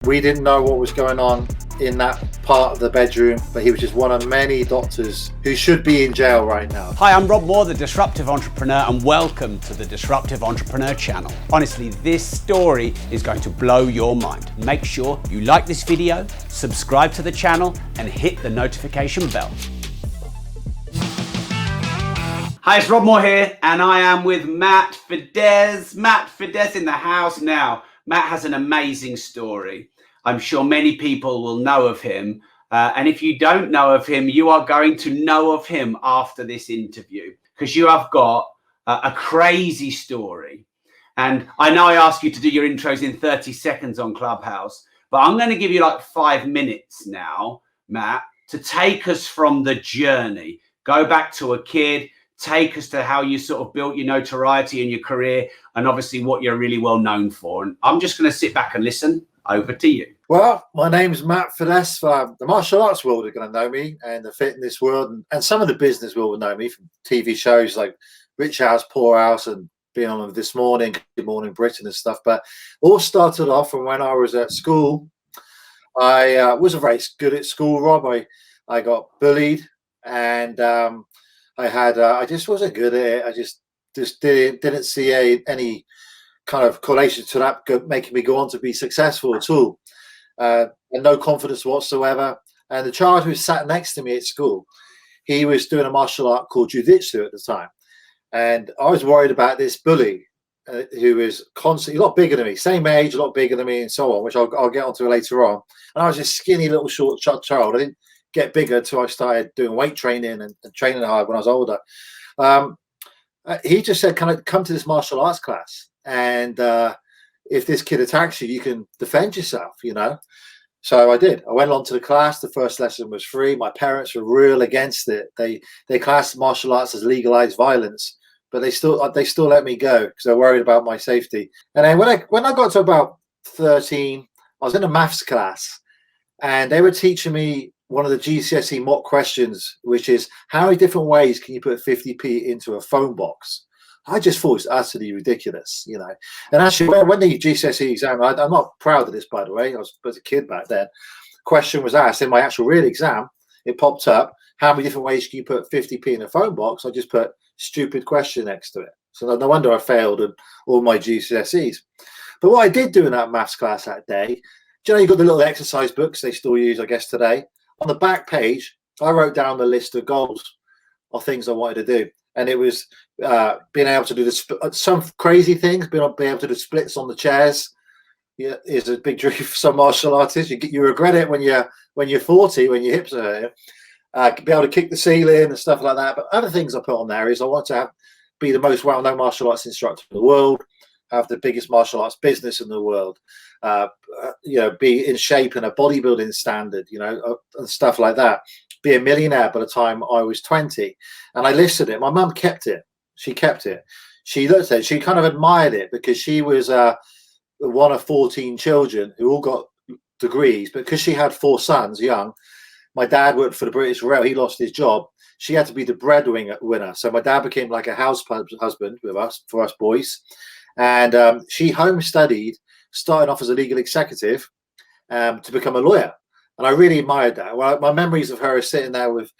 We didn't know what was going on in that part of the bedroom, but he was just one of many doctors who should be in jail right now. Hi, I'm Rob Moore, the Disruptive Entrepreneur, and welcome to the Disruptive Entrepreneur channel. Honestly, this story is going to blow your mind. Make sure you like this video, subscribe to the channel, and hit the notification bell. Hi, it's Rob Moore here, and I am with Matt Fidesz. Matt Fidesz in the house now. Matt has an amazing story. I'm sure many people will know of him. And if you don't know of him, you are going to know of him after this interview, because you have got a crazy story. And I know I ask you to do your intros in 30 seconds on Clubhouse, but I'm going to give you like 5 minutes now, Matt, to take us from the journey. Go back to a kid. Take us to how you sort of built your notoriety in your career and obviously what you're really well known for. And I'm just going to sit back and listen. Over to you. Well, my name's Matt Fidesz. The martial arts world are going to know me, and the fitness world and some of the business world will know me from TV shows like Rich House, Poor House, and being on This Morning, Good Morning Britain and stuff. But all started off from when I was at school. I wasn't very good at school, Rob. I got bullied, and I just wasn't good at it. I just didn't see any kind of correlation to that making me go on to be successful at all, and no confidence whatsoever. And the child who sat next to me at school, he was doing a martial art called jiu-jitsu at the time, and I was worried about this bully who was constantly a lot bigger than me, same age, a lot bigger than me, and so on, which I'll get onto later on. And I was just skinny little short child. I didn't get bigger until I started doing weight training and training hard when I was older. He just said, "Can I come to this martial arts class? And if this kid attacks you, you can defend yourself, you know." So I did. I went on to the class. The first lesson was free. My parents were real against it. They classed martial arts as legalized violence, but they still let me go because they're worried about my safety. And then when I got to about 13, I was in a maths class, and they were teaching me one of the GCSE mock questions, which is how many different ways can you put 50p into a phone box? I just thought it was utterly ridiculous, you know. And actually, when the GCSE exam, I'm not proud of this, by the way, I was a kid back then, question was asked in my actual real exam, it popped up, how many different ways can you put 50p in a phone box? I just put stupid question next to it. So no wonder I failed at all my GCSEs. But what I did do in that maths class that day, do you know, you got the little exercise books they still use, I guess, today. On the back page, I wrote down the list of goals of things I wanted to do. And it was being able to do some crazy things, being able to do splits on the chairs. Yeah, is a big dream for some martial artists. You regret it when you're 40, when your hips are hurt. Be able to kick the ceiling and stuff like that. But other things I put on there is I want to be the most well-known martial arts instructor in the world, have the biggest martial arts business in the world, be in shape and a bodybuilding standard, and stuff like that. Be a millionaire by the time I was 20. And I listed it. My mum kept it. She kept it. She looked at it. She kind of admired it because she was one of 14 children who all got degrees. But because she had 4 sons young, my dad worked for the British Rail. He lost his job. She had to be the breadwinner. So my dad became like a house husband for us boys. And she home studied, starting off as a legal executive to become a lawyer. And I really admired that. Well, my memories of her is sitting there with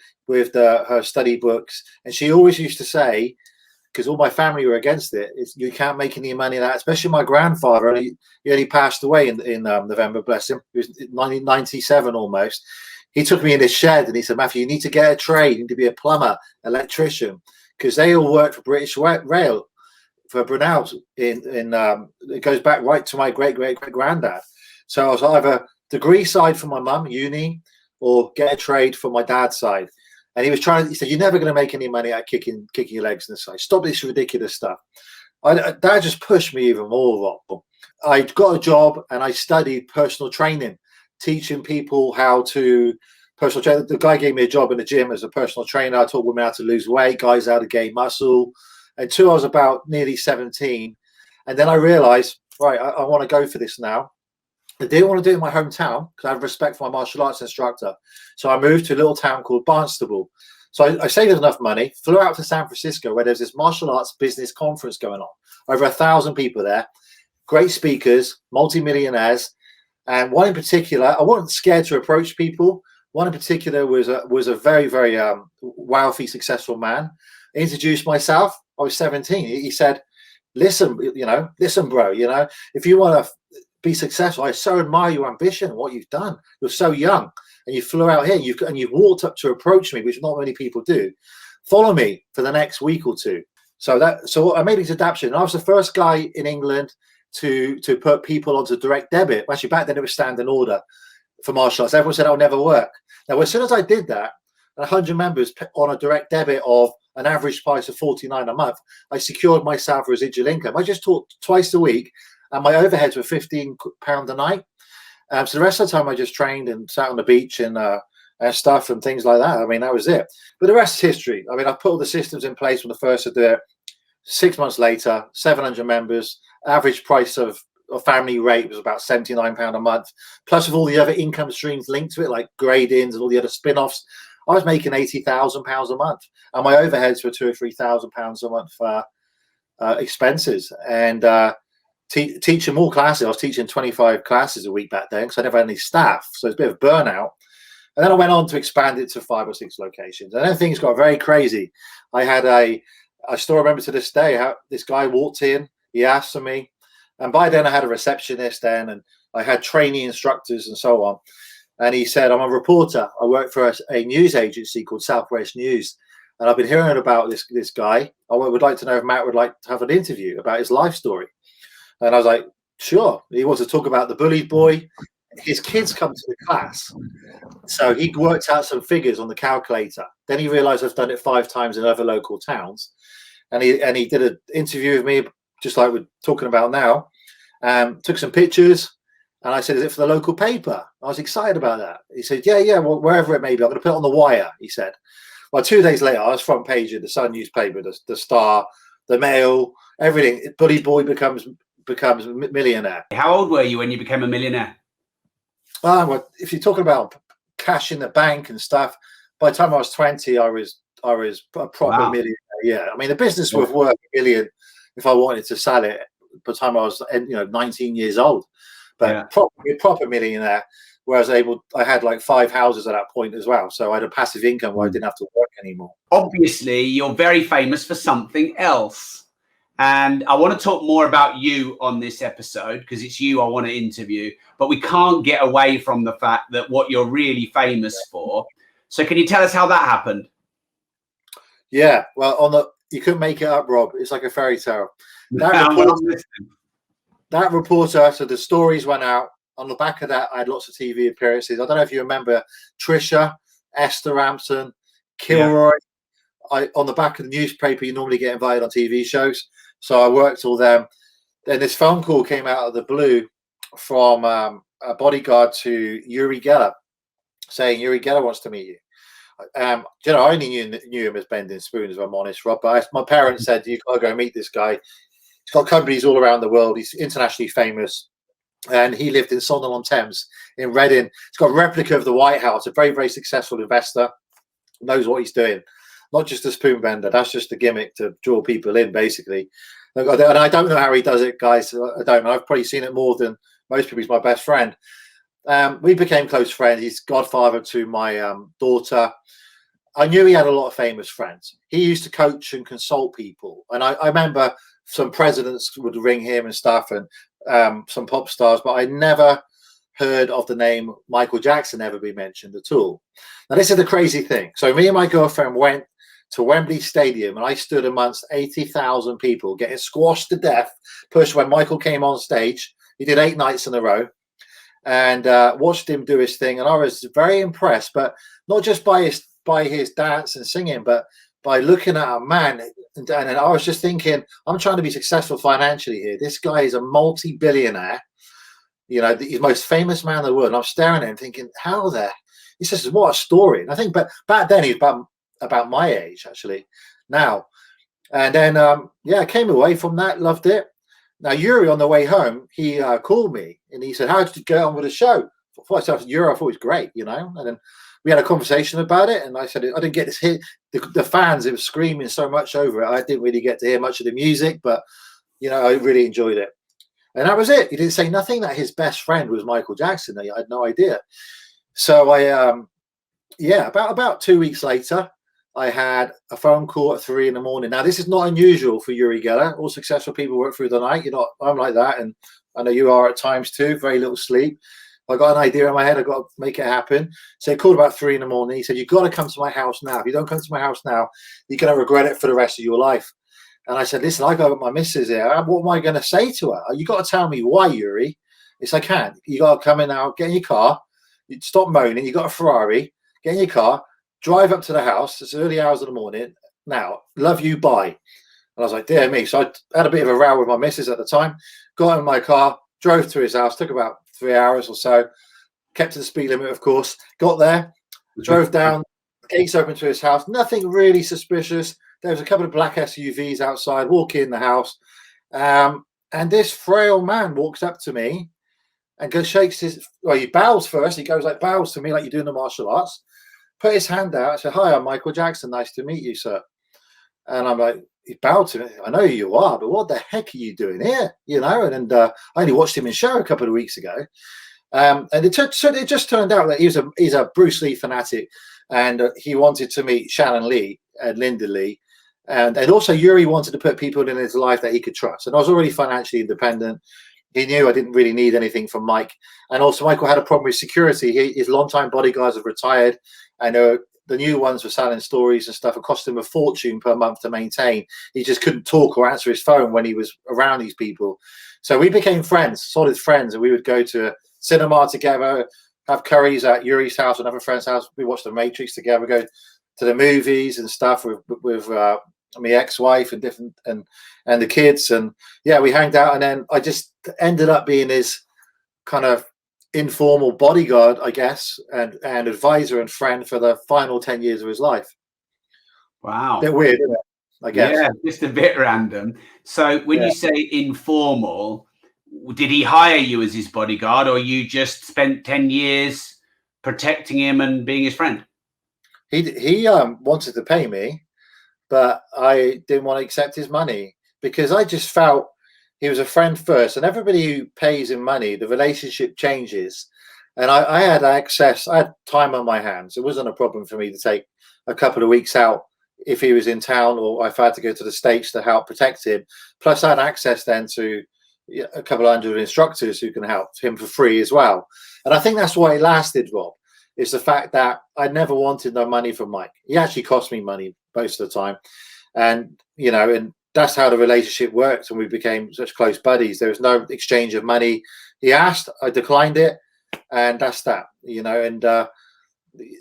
her study books. And she always used to say, because all my family were against it, you can't make any money in that, especially my grandfather. He only passed away in November, bless him. He was 1997 almost. He took me in his shed and he said, "Matthew, you need to get a trade. You need to be a plumber, electrician," because they all worked for British Rail, for Brunel. It goes back right to my great-great-great-granddad. So I was either degree side for my mum, uni, or get a trade for my dad's side. And he said, "You're never going to make any money out kicking your legs in the side. Stop this ridiculous stuff." That just pushed me even more. I got a job and I studied personal training, teaching people how to personal train. The guy gave me a job in the gym as a personal trainer. I taught women how to lose weight, guys how to gain muscle. Until I was about nearly 17. And then I realized, right, I want to go for this now. I didn't want to do it in my hometown because I have respect for my martial arts instructor. So I moved to a little town called Barnstable. So I saved enough money, flew out to San Francisco where there's this martial arts business conference going on. Over 1,000 people there, great speakers, multi-millionaires. And one in particular, I wasn't scared to approach people. One in particular was a very, very wealthy, successful man. I introduced myself. I was 17. He said, listen, bro, if you want to be successful, I so admire your ambition, what you've done. You're so young and you flew out here and you've walked up to approach me, which not many people do. Follow me for the next week or two. So I made this adaptation. I was the first guy in England to put people onto direct debit. Actually, back then it was standing order for martial arts. Everyone said I'll never work. Now, as soon as I did that, 100 members on a direct debit of an average price of $49 a month, I secured myself residual income. I just taught twice a week, and my overheads were £15 a night. So the rest of the time, I just trained and sat on the beach and stuff and things like that. I mean, that was it. But the rest is history. I mean, I put all the systems in place when the first to do it. 6 months later, 700 members, average price of family rate was about £79 a month, plus with all the other income streams linked to it, like grade-ins and all the other spin-offs. I was making £80,000 a month, and my overheads were £2,000 or £3,000 a month for expenses. And teaching more classes, I was teaching 25 classes a week back then because I never had any staff, so it's a bit of burnout. And then I went on to expand it to 5 or 6 locations, and then things got very crazy. I still remember to this day how this guy walked in. He asked for me, and by then I had a receptionist then, and I had trainee instructors and so on. And he said, I'm a reporter. I work for a news agency called Southwest News, and I've been hearing about this guy. I would like to know if Matt would like to have an interview about his life story. And I was like, sure. He wants to talk about the bullied boy. His kids come to the class, so he worked out some figures on the calculator. Then he realized I've done it 5 times in other local towns, and he did an interview with me, just like we're talking about now. Took some pictures, and I said, is it for the local paper? I was excited about that. He said, yeah, well, wherever it may be, I'm going to put it on the Wire, he said. Well, 2 days later, I was front page of the Sun newspaper, the Star, the Mail, everything. Bully boy becomes millionaire. How old were you when you became a millionaire? Well, if you're talking about cash in the bank and stuff, by the time I was 20, I was a proper millionaire. Yeah, I mean, the business was worth $1 million if I wanted to sell it by the time I was 19 years old. But proper millionaire, where I had like 5 houses at that point as well. So I had a passive income where I didn't have to work anymore. Obviously, you're very famous for something else. And I want to talk more about you on this episode because it's you I want to interview. But we can't get away from the fact that what you're really famous for. So can you tell us how that happened? Yeah, well, you couldn't make it up, Rob. It's like a fairy tale. That reporter, so the stories went out. On the back of that, I had lots of TV appearances. I don't know if you remember Trisha, Esther Ramson, Kilroy. Yeah. On the back of the newspaper, you normally get invited on TV shows. So I worked all them. Then this phone call came out of the blue from a Bodyguard to Uri Geller, saying Uri Geller wants to meet you. I only knew him as bending spoons, if I'm honest, Rob. But my parents said, you've got to go meet this guy. He's got companies all around the world. He's internationally famous. And he lived in Sondal-on-Thames in Reading. He's got a replica of the White House, a very, very successful investor, knows what he's doing. Not just a spoon bender. That's just a gimmick to draw people in, basically. And I don't know how he does it, guys. I don't know. I've probably seen it more than most people. He's my best friend. We became close friends. He's godfather to my daughter. I knew he had a lot of famous friends. He used to coach and consult people. And I remember some presidents would ring him and stuff, and some pop stars, but I never heard of the name Michael Jackson ever be mentioned at all. Now, this is the crazy thing. So me and my girlfriend went to Wembley Stadium, and I stood amongst 80,000 people getting squashed to death, pushed when Michael came on stage. He did 8 nights in a row, and watched him do his thing. And I was very impressed, but not just by his dance and singing, but by looking at a man. And I was just thinking, I'm trying to be successful financially here. This guy is a multi-billionaire, he's the most famous man in the world. And I'm staring at him thinking, how there? He says, what a story. And I think, but back then he was about my age, actually, now. And then, I came away from that, loved it. Now, Yuri, on the way home, he called me and he said, how did you get on with the show? I thought Yuri, I thought it was great, And then we had a conversation about it. And I said, I didn't get to hear the fans, it was screaming so much over it. I didn't really get to hear much of the music, but, I really enjoyed it. And that was it. He didn't say nothing that his best friend was Michael Jackson. I had no idea. So about 2 weeks later, I had a phone call at 3 a.m. Now, this is not unusual for Uri Geller. All successful people work through the night. I'm like that, and I know you are at times too. Very little sleep. I got an idea in my head. I got to make it happen. So he called about 3 a.m. He said, "You've got to come to my house now. If you don't come to my house now, you're going to regret it for the rest of your life." And I said, "Listen, I got my missus here. What am I going to say to her? You got to tell me why, Uri." It's I can't. You got to come in now. Get in your car. You stop moaning. You got a Ferrari. Get in your car. Drive up to the house. It's early hours of the morning. Now, love you. Bye. And I was like, dear me. So I had a bit of a row with my missus at the time. Got in my car. Drove to his house. Took about 3 hours or so. Kept to the speed limit, of course. Got there. Drove down. Gates open to his house. Nothing really suspicious. There was a couple of black SUVs outside. Walk in the house. And this frail man walks up to me and shakes his, he bows first. He goes bows to me like you do in the martial arts. Put his hand out and said, "Hi, I'm Michael Jackson. Nice to meet you, sir." And I'm like, he bowed to me. "I know who you are, but what the heck are you doing here?" And I only watched him in show a couple of weeks ago. And it just turned out that he's a Bruce Lee fanatic, and he wanted to meet Shannon Lee and Linda Lee. And also Uri wanted to put people in his life that he could trust. And I was already financially independent. He knew I didn't really need anything from Mike. And also Michael had a problem with security. His longtime bodyguards have retired. I know the new ones were selling stories and stuff. It cost him a fortune per month to maintain. He just couldn't talk or answer his phone when he was around these people. So we became friends, solid friends. And we would go to cinema together, have curries at Uri's house, another friend's house. We watched The Matrix together, go to the movies and stuff with my ex-wife and the kids, and we hanged out. And then I just ended up being his kind of informal bodyguard, I guess, and advisor and friend for the final 10 years of his life. Wow. A bit weird, isn't it? I guess. Yeah, just a bit random. So when you say informal, did he hire you as his bodyguard, or you just spent 10 years protecting him and being his friend? He wanted to pay me, but I didn't want to accept his money because I just felt he was a friend first, and everybody who pays him money, the relationship changes. And I had access, I had time on my hands. It wasn't a problem for me to take a couple of weeks out if he was in town, or if I had to go to the States to help protect him. Plus I had access then to a couple of hundred instructors who can help him for free as well. And I think that's why it lasted, Rob, is the fact that I never wanted no money from Mike. He actually cost me money most of the time. And, and that's how the relationship worked. And we became such close buddies. There was no exchange of money. He asked, I declined it. And that's that, and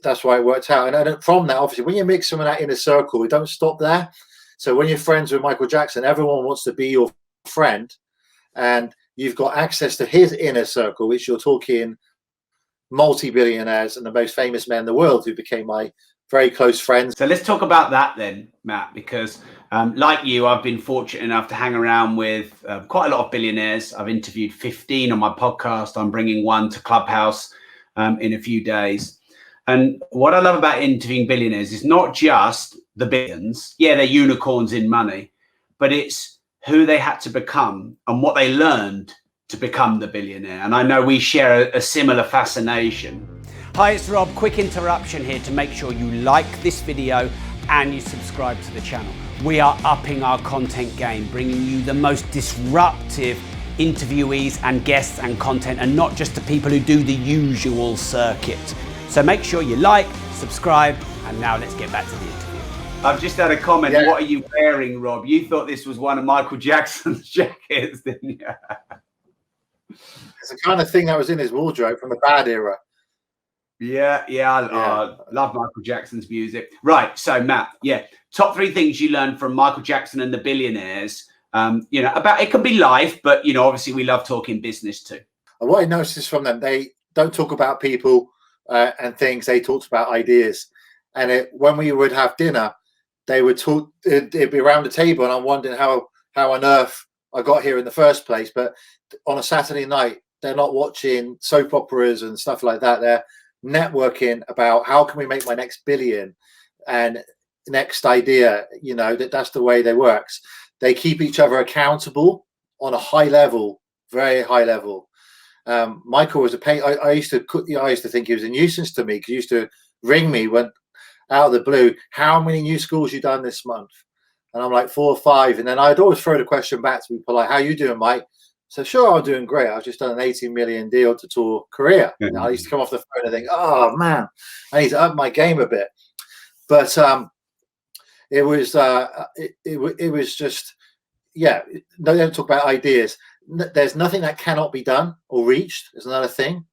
that's why it worked out. And from that, obviously, when you mix some of that inner circle, we don't stop there. So when you're friends with Michael Jackson, everyone wants to be your friend. And you've got access to his inner circle, which you're talking multi-billionaires and the most famous men in the world who became my very close friends. So let's talk about that then, Matt, because like you, I've been fortunate enough to hang around with quite a lot of billionaires. I've interviewed 15 on my podcast. I'm bringing one to Clubhouse in a few days. And what I love about interviewing billionaires is not just the billions. Yeah, they're unicorns in money, but it's who they had to become and what they learned to become the billionaire. And I know we share a similar fascination. Hi, it's Rob. Quick interruption here to make sure you like this video and you subscribe to the channel. We are upping our content game, bringing you the most disruptive interviewees and guests and content, and not just the people who do the usual circuit. So make sure you like, subscribe, and now let's get back to the interview. I've just had a comment. Yeah. What are you wearing, Rob? You thought this was one of Michael Jackson's jackets, didn't you? It's the kind of thing that was in his wardrobe from the bad era. Yeah. I love Michael Jackson's music. Right. So, Matt, top 3 things you learned from Michael Jackson and the billionaires. About it can be life, but obviously we love talking business too. And what I noticed from them, they don't talk about people and things. They talked about ideas. And when we would have dinner, they would talk. It'd be around the table, and I'm wondering how on earth I got here in the first place. But on a Saturday night, they're not watching soap operas and stuff like that. They're networking about how can we make my next billion and next idea. That's the way they work. They keep each other accountable on a high level very high level. Michael was a pain. I used to think he was a nuisance to me because he used to ring me when out of the blue, how many new schools you done this month? And I'm like 4 or 5. And then I'd always throw the question back to people like, how you doing, Mike? So sure, I'm doing great. I've just done an 18 million deal to tour Korea. And I used to come off the phone and think, oh man, I need to up my game a bit. But it was just, yeah, no, they don't talk about ideas. There's nothing that cannot be done or reached is another thing.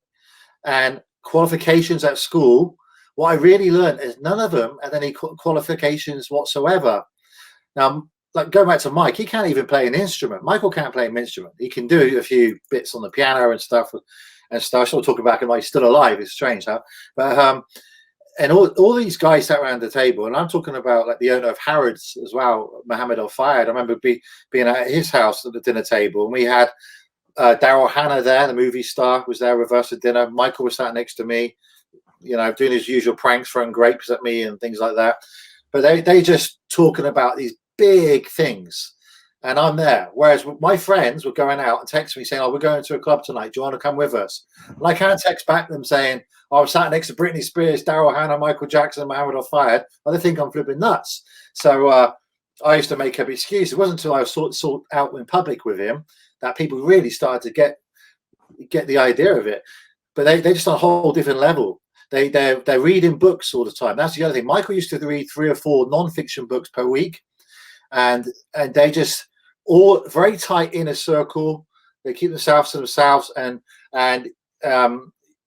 And qualifications at school, what I really learned is none of them had any qualifications whatsoever. Now, like going back to Mike, he can't even play an instrument. Michael can't play an instrument. He can do a few bits on the piano and stuff. I still talk about him like he's still alive. It's strange, huh? But and all these guys sat around the table, and I'm talking about like the owner of Harrods as well, Mohammed Al Fayed. I remember being at his house at the dinner table, and we had Daryl Hannah there, the movie star, was there with us at dinner. Michael was sat next to me, you know, doing his usual pranks, throwing grapes at me and things like that. But they just talking about these big things, and I'm there. Whereas my friends were going out and texting me saying, "Oh, we're going to a club tonight. Do you want to come with us?" And I can't text back them saying, "Oh, I'm sat next to Britney Spears, Daryl Hannah, Michael Jackson, and Mohammed Al Fayed." Well, they think I'm flipping nuts. So I used to make up excuses. It wasn't until I was sort out in public with him that people really started to get the idea of it. But they just on a whole different level. They're reading books all the time. That's the other thing. Michael used to read 3 or 4 non-fiction books per week, and they just all very tight inner circle. They keep themselves to themselves, and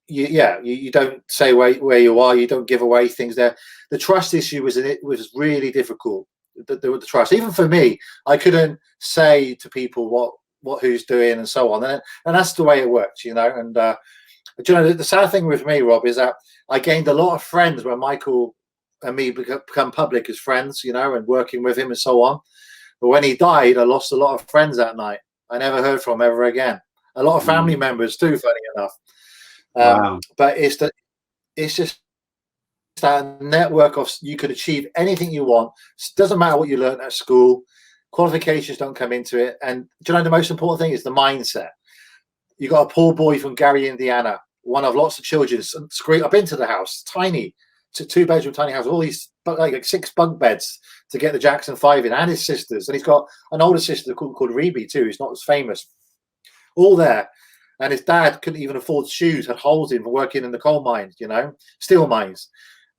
you don't say where you are. You don't give away things. There, the trust issue was really difficult. The trust, even for me, I couldn't say to people what who's doing and so on, and that's the way it works, you know. And you know, the sad thing with me, Rob, is that I gained a lot of friends when Michael and me become public as friends, you know, and working with him and so on. But when he died, I lost a lot of friends that night. I never heard from him ever again. A lot of family members too, funny enough. Wow. But it's just that network of you could achieve anything you want. It doesn't matter what you learned at school. Qualifications don't come into it. And do you know the most important thing is the mindset. You got a poor boy from Gary, Indiana, one of lots of children. I've been to the house, tiny, 2-bedroom tiny house, all these like 6 bunk beds to get the Jackson 5 in, and his sisters. And he's got an older sister called Rebe too, who's not as famous. All there. And his dad couldn't even afford shoes, had holes in for working in the coal mines, you know, steel mines.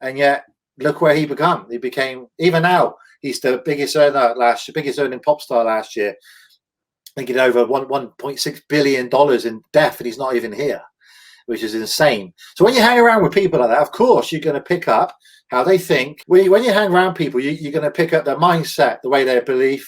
And yet, look where he became, even now, he's the biggest earning pop star last year. I think he did over $1.6 billion in debt, and he's not even here, which is insane. So when you hang around with people like that, of course, you're going to pick up how they think. When you hang around people, you're going to pick up their mindset, the way they believe,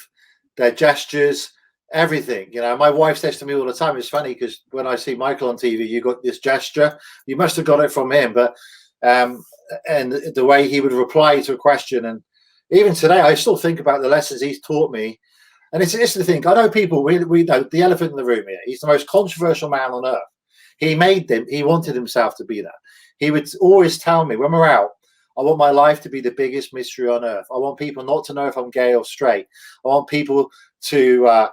their gestures, everything. You know, my wife says to me all the time, it's funny because when I see Michael on TV, you got this gesture. You must have got it from him, but and the way he would reply to a question. And even today, I still think about the lessons he's taught me. And it's the thing. I know people, we know the elephant in the room here. He's the most controversial man on earth. He wanted himself to be that. He would always tell me when we're out, I want my life to be the biggest mystery on earth. I want people not to know if I'm gay or straight. I want people I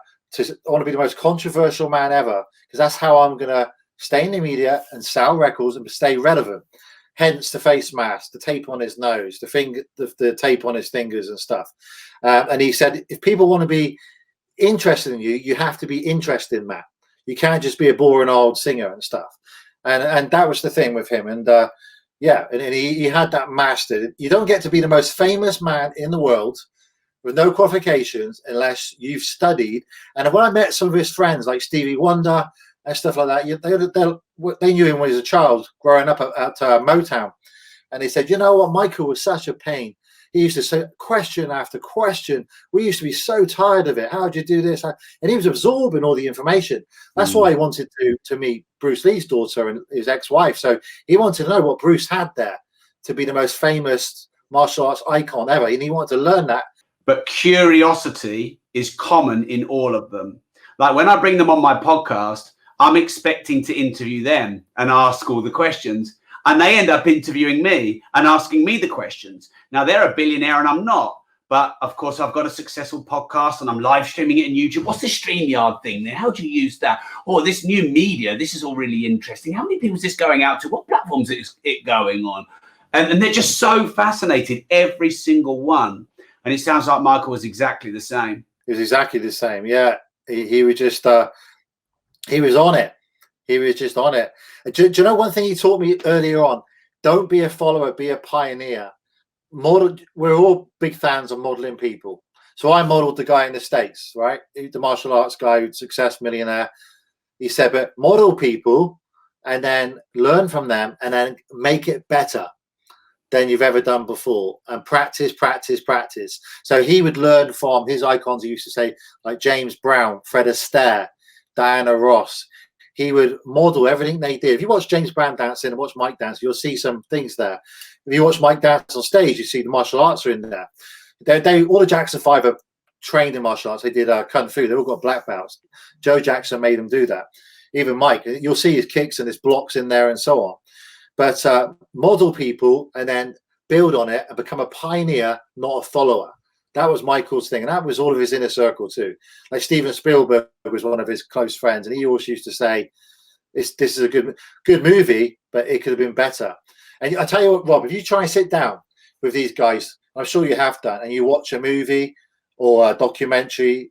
want to be the most controversial man ever, because that's how I'm going to stay in the media and sell records and stay relevant. Hence the face mask, the tape on his nose, the tape on his fingers and stuff. And he said, if people want to be interested in you, you have to be interested in Matt. You can't just be a boring old singer and stuff. And that was the thing with him. And and he had that mastered. You don't get to be the most famous man in the world with no qualifications unless you've studied. And when I met some of his friends like Stevie Wonder and stuff like that, they knew him when he was a child growing up at Motown. And they said, you know what, Michael was such a pain. He used to say question after question. We used to be so tired of it. How'd you do this? And he was absorbing all the information. That's why he wanted to meet Bruce Lee's daughter and his ex-wife. So he wanted to know what Bruce had there to be the most famous martial arts icon ever. And he wanted to learn that. But curiosity is common in all of them. Like when I bring them on my podcast, I'm expecting to interview them and ask all the questions. And they end up interviewing me and asking me the questions. Now, they're a billionaire and I'm not. But of course, I've got a successful podcast and I'm live streaming it on YouTube. What's this StreamYard thing then? How do you use that? Or this new media, this is all really interesting. How many people is this going out to? What platforms is it going on? And they're just so fascinated, every single one. And it sounds like Michael was exactly the same. He was exactly the same. Yeah, he was just, he was on it. He was just on it. Do you know one thing he taught me earlier on? Don't be a follower, be a pioneer. We're all big fans of modeling people. So I modeled the guy in the States, right? The martial arts guy who's success millionaire. He said, but model people and then learn from them and then make it better than you've ever done before, and practice. So he would learn from his icons. He used to say, like James Brown, Fred Astaire, Diana Ross. He would model everything they did. If you watch James Brown dancing and watch Mike dance, you'll see some things there. If you watch Mike dance on stage, you see the martial arts are in there. All the Jackson 5 are trained in martial arts. They did kung fu. They all got black belts. Joe Jackson made them do that. Even Mike, you'll see his kicks and his blocks in there and so on. But model people and then build on it and become a pioneer, not a follower. That was Michael's thing, and that was all of his inner circle too. Like Steven Spielberg was one of his close friends, and he always used to say, "This is a good movie, but it could have been better." And I tell you what, Rob, if you try and sit down with these guys, I'm sure you have done, and you watch a movie or a documentary,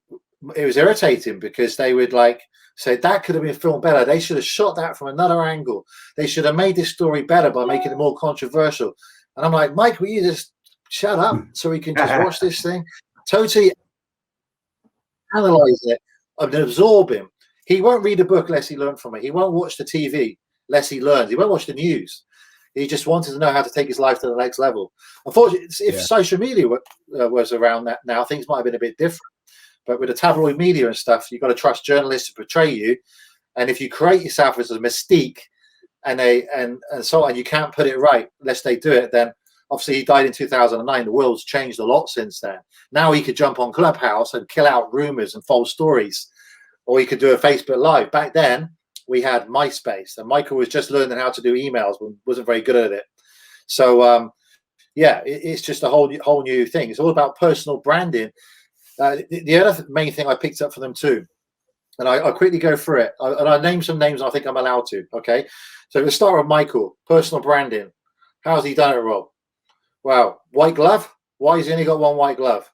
it was irritating because they would like say that could have been filmed better. They should have shot that from another angle. They should have made this story better by making it more controversial. And I'm like, Mike, will you just shut up so we can just watch this thing? Totally analyze it and absorb him. He won't read a book unless he learned from it. He won't watch the TV unless he learns. He won't watch the news. He just wanted to know how to take his life to the next level. Unfortunately, if social media was around that now, things might have been a bit different. But with the tabloid media and stuff, you've got to trust journalists to portray you. And if you create yourself as a mystique and so on, you can't put it right unless they do it, then obviously he died in 2009. The world's changed a lot since then. Now he could jump on Clubhouse and kill out rumors and false stories, or he could do a Facebook Live. Back then, we had MySpace, and Michael was just learning how to do emails, but wasn't very good at it. So, it's just a whole new thing. It's all about personal branding. The other main thing I picked up for them too, and I'll quickly go through it, and I name some names I think I'm allowed to, okay? So let's start with Michael, personal branding. How's he done it, Rob? Well, white glove. Why has he only got one white glove?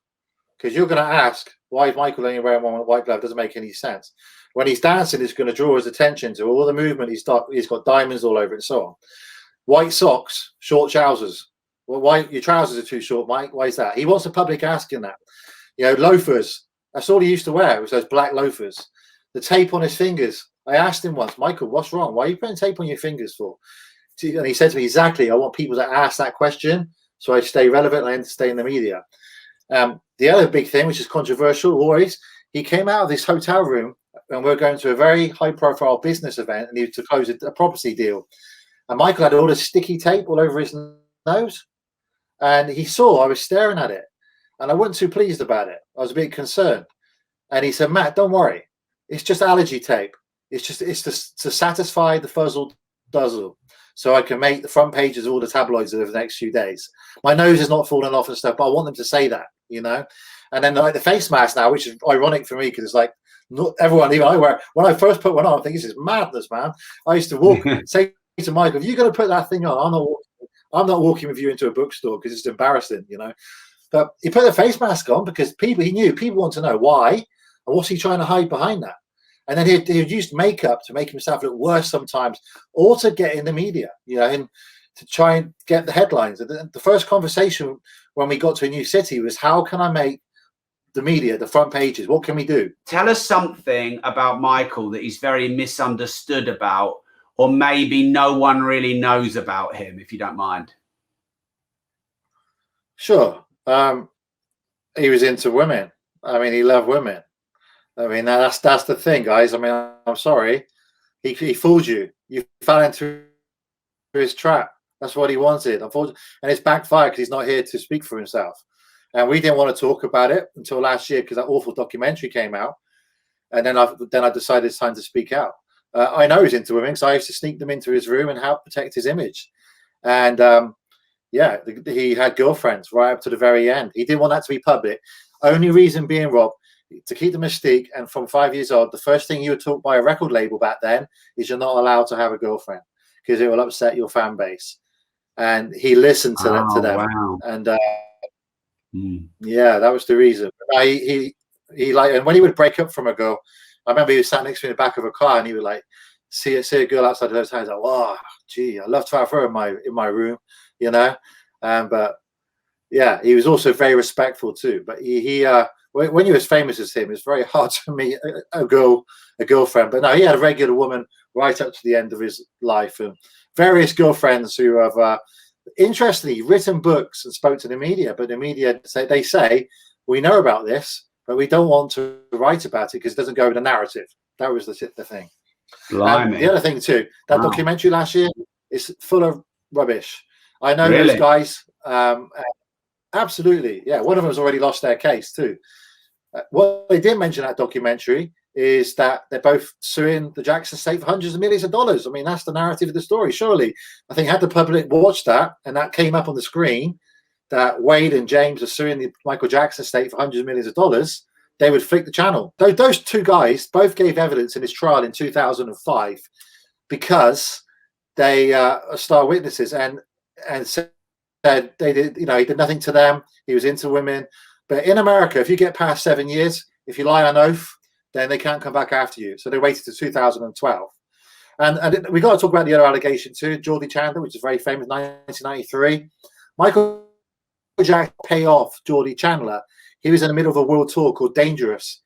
Because you're going to ask, why is Michael only wearing one white glove? Doesn't make any sense. When he's dancing, it's going to draw his attention to all the movement. He's got diamonds all over it and so on. White socks, short trousers. Well, why your trousers are too short, Mike? Why is that? He wants the public asking that. You know, loafers. That's all he used to wear. It was those black loafers. The tape on his fingers. I asked him once, Michael, what's wrong? Why are you putting tape on your fingers for? And he said to me, exactly, I want people to ask that question so I stay relevant and I stay in the media. The other big thing, which is controversial always, he came out of this hotel room and we're going to a very high-profile business event and he was to close a property deal. And Michael had all this sticky tape all over his nose. And he saw I was staring at it. And I wasn't too pleased about it. I was a bit concerned. And he said, Matt, don't worry. It's just allergy tape. It's to satisfy the fuzzle duzzle. So I can make the front pages of all the tabloids over the next few days. My nose is not falling off and stuff, but I want them to say that, you know? And then like the face mask now, which is ironic for me because it's like not everyone, even I wear. When I first put one on, I think this is madness, man. I used to walk, say to Michael, if you're going to put that thing on, I'm not walking with you into a bookstore because it's embarrassing, you know? But he put the face mask on because he knew people want to know why and what's he trying to hide behind that. And then he'd used makeup to make himself look worse sometimes, or to get in the media, you know, and to try and get the headlines. The first conversation when we got to a new city was, how can I make the media, the front pages? What can we do? Tell us something about Michael that he's very misunderstood about, or maybe no one really knows about him, if you don't mind. Sure. He was into women. I mean, he loved women. I mean, that's the thing, guys. I mean, I'm sorry. He fooled you. You fell into his trap. That's what he wanted. Unfortunately, and it's backfired because he's not here to speak for himself. And we didn't want to talk about it until last year because that awful documentary came out. And then I decided it's time to speak out. I know he's into women, so I used to sneak them into his room and help protect his image. And yeah, he had girlfriends right up to the very end. He didn't want that to be public. Only reason being, Rob, to keep the mystique. And from 5 years old, the first thing you were taught by a record label back then is you're not allowed to have a girlfriend because it will upset your fan base. And he listened to them. Wow. And yeah, that was the reason. He like, and when he would break up from a girl, I remember he was sat next to me in the back of a car, and he would like see a girl outside of those houses. Like, wow, gee, I love to have her in my room, you know. But yeah, he was also very respectful too. But he when you as famous as him, it's very hard to meet a girlfriend. But no, he had a regular woman right up to the end of his life, and various girlfriends who have interestingly written books and spoke to the media. But the media say we know about this, but we don't want to write about it because it doesn't go with the narrative. That was the thing. The other thing too, that documentary last year is full of rubbish. I know those guys. Absolutely, yeah. One of them has already lost their case too. What they didn't mention in that documentary is that they're both suing the Jackson estate for hundreds of millions of dollars. I mean, that's the narrative of the story. Surely, I think had the public watched that and that came up on the screen, that Wade and James are suing the Michael Jackson estate for hundreds of millions of dollars, they would flick the channel. Those two guys both gave evidence in this trial in 2005 because they are star witnesses and said they did, he did nothing to them. He was into women. But in America, if you get past 7 years, if you lie on oath, then they can't come back after you. So they waited to 2012. And we got to talk about the other allegation too, Geordie Chandler, which is very famous, 1993. Michael Jackson pay off Geordie Chandler. He was in the middle of a world tour called Dangerous.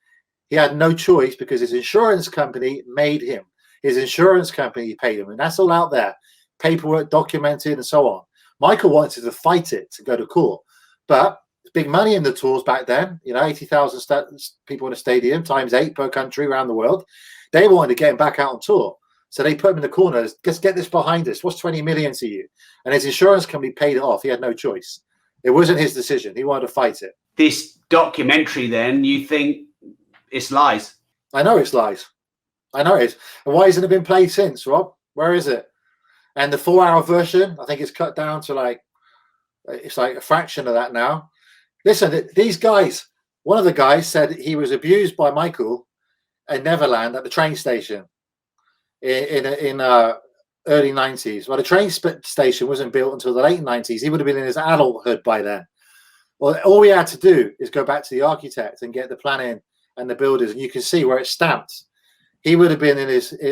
He had no choice because his insurance company made him. His insurance company paid him. And that's all out there. Paperwork documented and so on. Michael wanted to fight it to go to court. But big money in the tours back then, 80,000 people in a stadium, times 8 per country around the world. They wanted to get him back out on tour. So they put him in the corner. Just get this behind us. What's 20 million to you? And his insurance company paid it off. He had no choice. It wasn't his decision. He wanted to fight it. This documentary, then, you think it's lies? I know it's lies. I know it is. And why hasn't it been played since, Rob? Where is it? And the 4-hour version, I think it's cut down to it's like a fraction of that now. Listen, these guys, one of the guys said he was abused by Michael in Neverland at the train station in early 90s. Well, the train station wasn't built until the late 90s. He would have been in his adulthood by then. Well, all we had to do is go back to the architect and get the planning and the builders, and you can see where it's stamped. He would have been in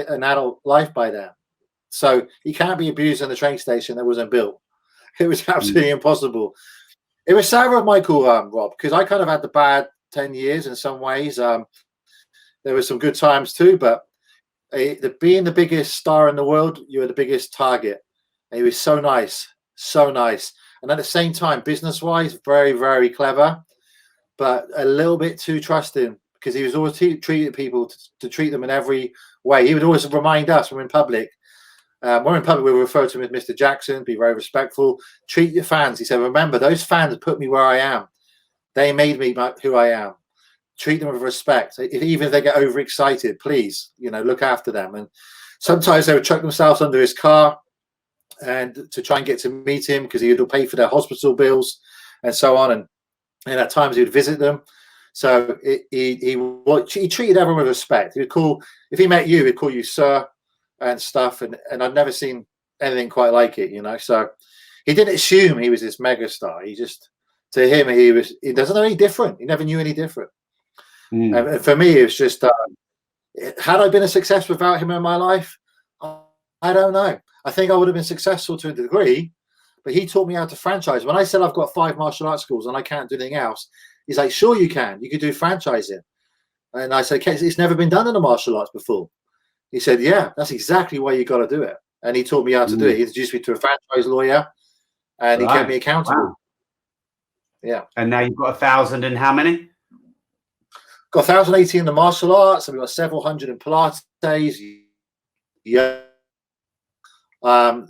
an adult life by then. So he can't be abused in the train station that wasn't built. It was absolutely impossible. It was sad with Michael, Rob, because I kind of had the bad 10 years in some ways. There were some good times too, but being the biggest star in the world, you were the biggest target. And he was so nice, so nice. And at the same time, business-wise, very, very clever, but a little bit too trusting because he was always treating people to treat them in every way. He would always remind us when we're in public. When we're in public, we refer to him as Mr. Jackson, be very respectful. Treat your fans. He said, remember, those fans put me where I am. They made me who I am. Treat them with respect. Even if they get overexcited, please, look after them. And sometimes they would chuck themselves under his car and to try and get to meet him because he would pay for their hospital bills and so on. And at times he would visit them. So he treated everyone with respect. He would call, if he met you, he'd call you sir and stuff. And I've never seen anything quite like it, So he didn't assume he was this megastar. He just, to him, he doesn't know any different. He never knew any different. And for me, it was just, had I been a success without him in my life? I don't know. I think I would have been successful to a degree, but he taught me how to franchise. When I said I've got 5 martial arts schools and I can't do anything else, he's like, sure you can. You could do franchising. And I said, okay, it's never been done in the martial arts before. He said, yeah, that's exactly why you got to do it. And he taught me how to do it. He introduced me to a franchise lawyer and he kept me accountable. Wow. Yeah. And now you've got 1,000 and how many? Got 1,080 in the martial arts, and we've got several hundred in Pilates. Yeah.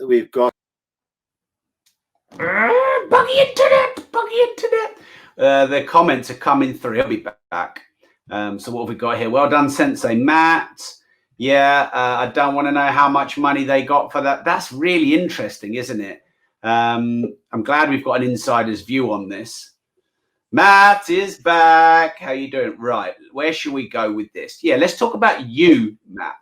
We've got buggy internet. The comments are coming through. I'll be back. So what have we got here? Well done, Sensei Matt. Yeah, I don't want to know how much money they got for that. That's really interesting, isn't it? I'm glad we've got an insider's view on this. Matt is back. How you doing? Right. Where should we go with this? Yeah, let's talk about you, Matt.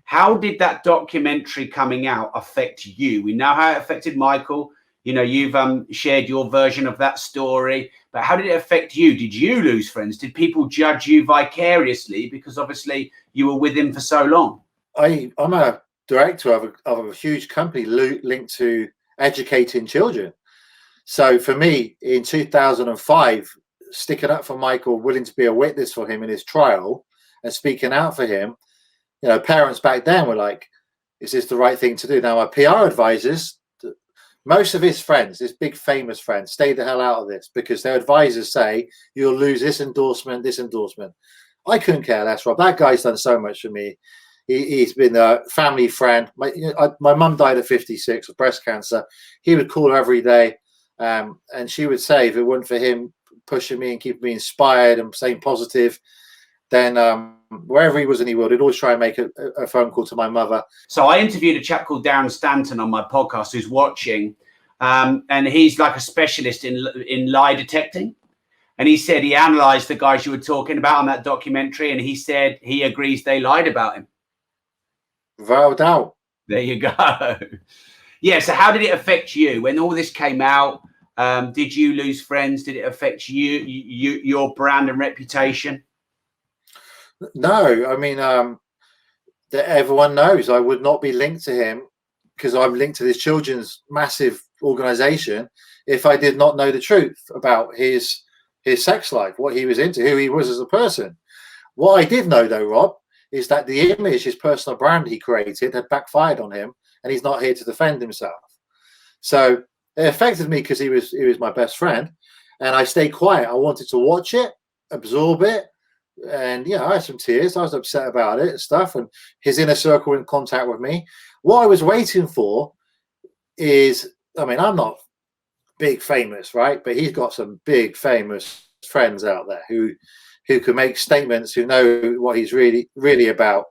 How did that documentary coming out affect you? We know how it affected Michael. You know, you've shared your version of that story, but how did it affect you? Did you lose friends? Did people judge you vicariously because obviously you were with him for so long? I'm a director of a huge company linked to educating children. So for me, in 2005, sticking up for Michael, willing to be a witness for him in his trial and speaking out for him, you know, parents back then were like, is this the right thing to do? Now, my PR advisors, most of his friends, his big famous friends, stay the hell out of this because their advisors say, you'll lose this endorsement, this endorsement. I couldn't care less, Rob. That guy's done so much for me. He's been a family friend. My mum died at 56 of breast cancer. He would call her every day. And she would say, if it weren't for him pushing me and keeping me inspired and staying positive, then wherever he was in the world, he'd always try and make a phone call to my mother. So I interviewed a chap called Darren Stanton on my podcast who's watching, and he's like a specialist in lie detecting. And he said he analysed the guys you were talking about on that documentary, and he said he agrees they lied about him. Without doubt. There you go. Yeah, so how did it affect you when all this came out? Did you lose friends? Did it affect your brand and reputation? No, I mean, that everyone knows I would not be linked to him because I'm linked to this children's massive organization if I did not know the truth about his sex life, what he was into, who he was as a person. What I did know, though, Rob, is that the image, his personal brand he created had backfired on him, and he's not here to defend himself. So it affected me because he was my best friend, and I stayed quiet. I wanted to watch it, absorb it, and I had some tears. I was upset about it and stuff, and his inner circle in contact with me. What I was waiting for is, I mean, I'm not big famous, right? But he's got some big famous friends out there who can make statements, who know what he's really about.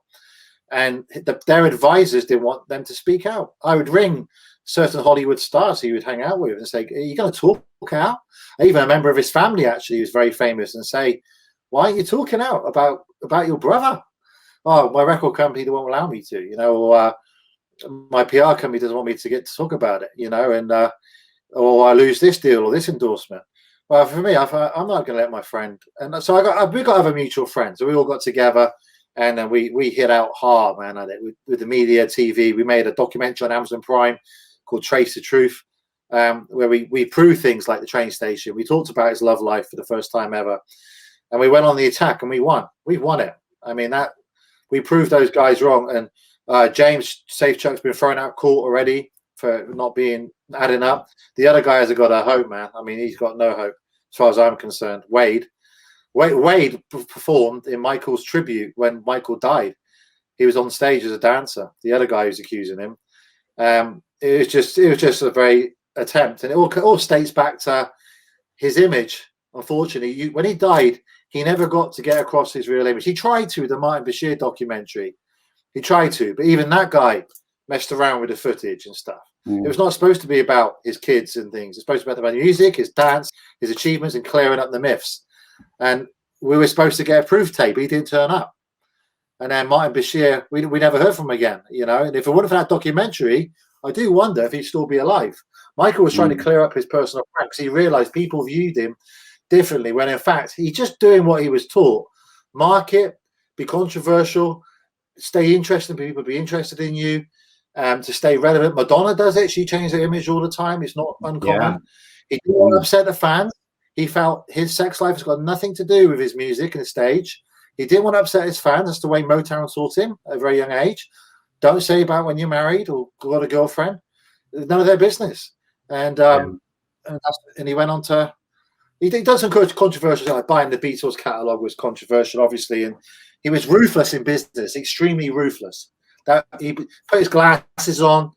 And their advisors didn't want them to speak out. I would ring certain Hollywood stars he would hang out with and say, are you going to talk out? Even a member of his family, actually, who's very famous, and say, why aren't you talking out about your brother? Oh, my record company won't allow me to, or my PR company doesn't want me to get to talk about it, and or I lose this deal or this endorsement. Well, for me, I'm not going to let my friend. And so we got other mutual friends. So we all got together, and then we hit out hard, man, at it with the media, TV. We made a documentary on Amazon Prime called Trace the Truth, where we proved things like the train station. We talked about his love life for the first time ever. And we went on the attack, and we won. We won it. I mean, we proved those guys wrong. And James Safechuck's been thrown out of court already for not adding up. The other guy hasn't got a hope, man. I mean, he's got no hope as far as I'm concerned. Wade performed in Michael's tribute when Michael died. He was on stage as a dancer. The other guy who's accusing him. It was just a very attempt, and it all states back to his image. Unfortunately, when he died, he never got to get across his real image. He tried to with the Martin Bashir documentary. He tried to, but even that guy messed around with the footage and stuff. It was not supposed to be about his kids and things. It's supposed to be about the music, his dance, his achievements, and clearing up the myths. And we were supposed to get a proof tape. He didn't turn up. And then Martin Bashir, we never heard from him again, And if it wasn't for that documentary, I do wonder if he'd still be alive. Michael was trying to clear up his personal pranks. He realized people viewed him differently when, in fact, he's just doing what he was taught. Market, be controversial, stay interesting, people be interested in you, to stay relevant. Madonna does it. She changes her image all the time. It's not uncommon. Yeah. He didn't want to upset the fans. He felt his sex life has got nothing to do with his music and his stage. He didn't want to upset his fans. That's the way Motown taught him at a very young age. Don't say about when you're married or got a girlfriend. None of their business. And he went on to, he does some controversial, like buying the Beatles catalog was controversial, obviously, and he was ruthless in business, extremely ruthless. That he put his glasses on,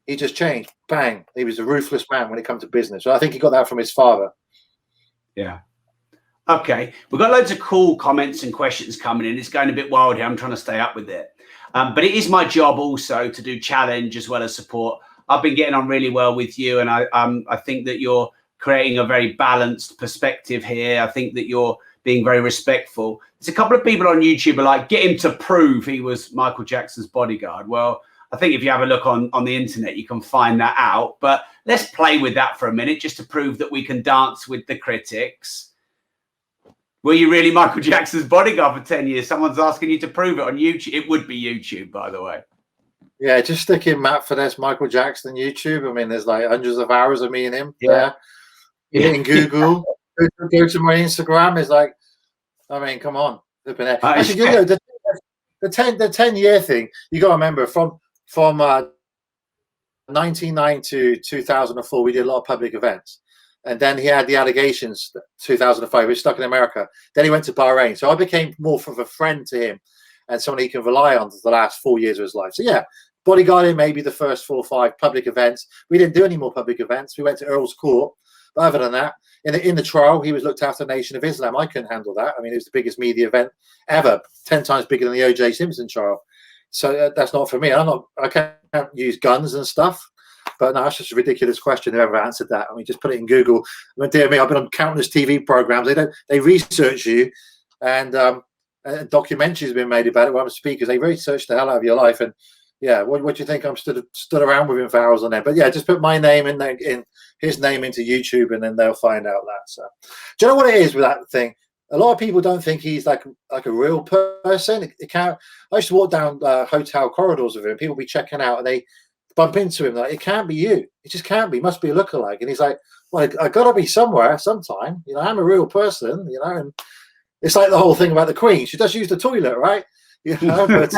he just changed. Bang! He was a ruthless man when it comes to business. So I think he got that from his father. Yeah. Okay, we've got loads of cool comments and questions coming in. It's going a bit wild here. I'm trying to stay up with it, but it is my job also to do challenge as well as support. I've been getting on really well with you, and I think that you're creating a very balanced perspective here. I think that you're being very respectful. There's a couple of people on YouTube are like, get him to prove he was Michael Jackson's bodyguard. Well, I think if you have a look on the internet, you can find that out. But let's play with that for a minute just to prove that we can dance with the critics. Were you really Michael Jackson's bodyguard for 10 years? Someone's asking you to prove it on YouTube. It would be YouTube, by the way. Yeah, just stick in Matt Fidesz, Michael Jackson YouTube. I mean, there's like hundreds of hours of me and him there. In Google, go to my Instagram. It's like, I mean, come on. Actually, you know, the 10-year thing, you got to remember from 1999 to 2004, we did a lot of public events. And then he had the allegations 2005, he was stuck in America. Then he went to Bahrain. So I became more of a friend to him and someone he can rely on for the last 4 years of his life. So yeah, bodyguarding maybe the first 4 or 5 public events. We didn't do any more public events. We went to Earl's Court. But other than that, in the trial, he was looked after Nation of Islam. I couldn't handle that. I mean, it was the biggest media event ever, 10 times bigger than the O.J. Simpson trial. So that's not for me. I can't use guns and stuff. But no, that's just a ridiculous question. Whoever answered that, I mean, just put it in Google. I mean, dear me, I've been on countless TV programs. They research you, and documentaries have been made about it. Where I'm speakers, they research the hell out of your life. And yeah, what do you think? I'm stood around with him for hours on end. But yeah, just put my name in his name into YouTube, and then they'll find out that. So, do you know what it is with that thing? A lot of people don't think he's like a real person. It can't. I used to walk down hotel corridors with him. People be checking out, and they bump into him like, it can't be you. It just can't be. It must be a lookalike. And he's like, well, I got to be somewhere sometime. You know, I'm a real person. You know, and it's like the whole thing about the Queen. She does use the toilet, right? You know, but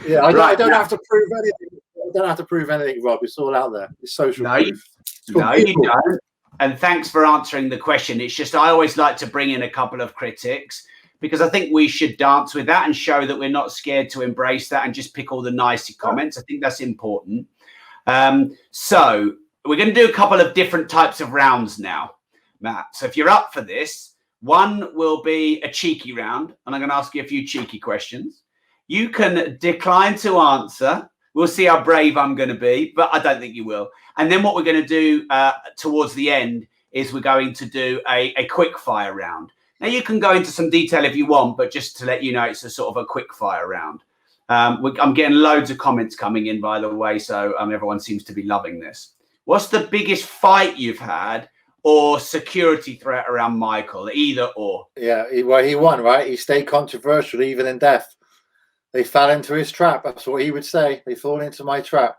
yeah, I don't have to prove anything. I don't have to prove anything, Rob. It's all out there. It's social proof. No, you don't. And thanks for answering the question. It's just I always like to bring in a couple of critics because I think we should dance with that and show that we're not scared to embrace that and just pick all the nice comments. I think that's important. So we're going to do a couple of different types of rounds now, Matt. So if you're up for this, one will be a cheeky round, and I'm going to ask you a few cheeky questions. You can decline to answer. We'll see how brave I'm going to be, but I don't think you will. And then what we're going to do towards the end is we're going to do a quick fire round. Now, you can go into some detail if you want, but just to let you know, it's a sort of a quick fire round. I'm getting loads of comments coming in, by the way, so everyone seems to be loving this. What's the biggest fight you've had or security threat around Michael? Either or. Yeah, well, he won, right? He stayed controversial even in death. They fell into his trap. That's what he would say. They fall into my trap.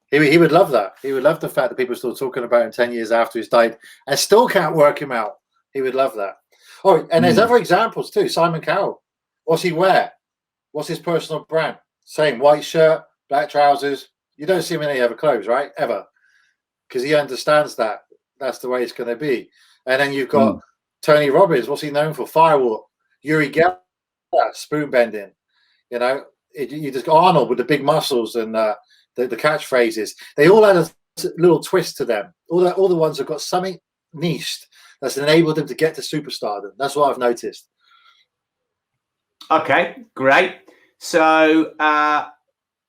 He would love that. He would love the fact that people are still talking about him 10 years after he's died and still can't work him out. He would love that. Oh, and there's other examples too. Simon Cowell. What's he wear? What's his personal brand? Same white shirt, black trousers. You don't see him in any other clothes, right? Ever. Because he understands that. That's the way it's going to be. And then you've got Tony Robbins. What's he known for? Firewalk. Uri Geller, spoon bending. You know, you just got Arnold with the big muscles and the catchphrases. They all had a little twist to them. All the ones have got something niched that's enabled them to get to superstardom. That's what I've noticed. Okay, great. So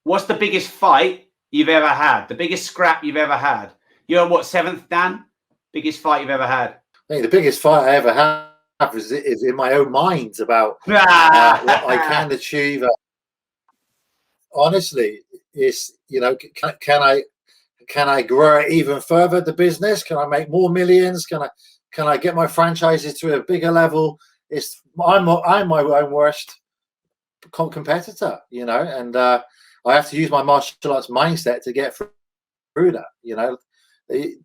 what's the biggest fight you've ever had? The biggest scrap you've ever had? You're what, 7th, Dan? Biggest fight you've ever had? I think the biggest fight I ever had is in my own mind about what I can achieve. Honestly, is, you know, can I grow it even further, the business? Can I make more millions? Can I get my franchises to a bigger level? I'm my own worst competitor, you know, and I have to use my martial arts mindset to get through that, you know,